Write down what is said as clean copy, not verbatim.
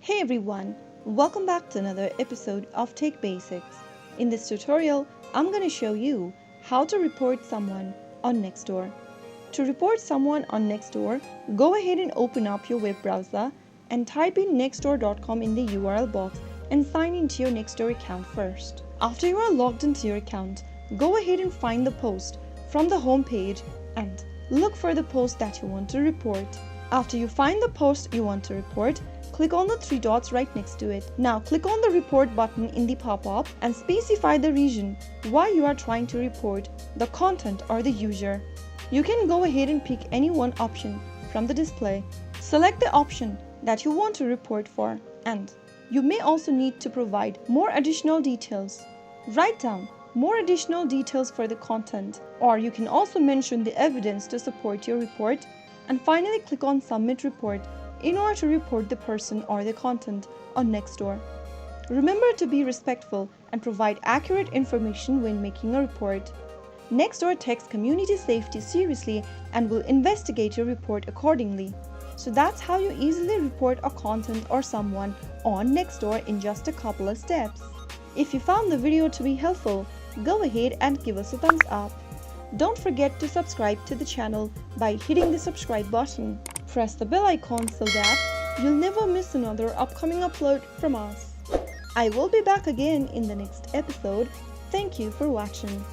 Hey everyone, welcome back to another episode of Tech Basics. In this tutorial, I'm going to show you how to report someone on Nextdoor. To report someone on Nextdoor, go ahead and open up your web browser and type in nextdoor.com in the URL box and sign into your Nextdoor account first. After you are logged into your account, go ahead and find the post from the home page and look for the post that you want to report. After you find the post you want to report, click on the three dots right next to it. Now click on the report button in the pop-up and specify the reason why you are trying to report the content or the user. You can go ahead and pick any one option from the display. Select the option that you want to report for, and you may also need to provide more additional details. Write down more additional details for the content, or you can also mention the evidence to support your report, and finally click on Submit Report in order to report the person or the content on Nextdoor. Remember to be respectful and provide accurate information when making a report. Nextdoor takes community safety seriously and will investigate your report accordingly. So that's how you easily report a content or someone on Nextdoor in just a couple of steps. If you found the video to be helpful, go ahead and give us a thumbs up. Don't forget to subscribe to the channel by hitting the subscribe button. Press the bell icon so that you'll never miss another upcoming upload from us. I will be back again in the next episode. Thank you for watching.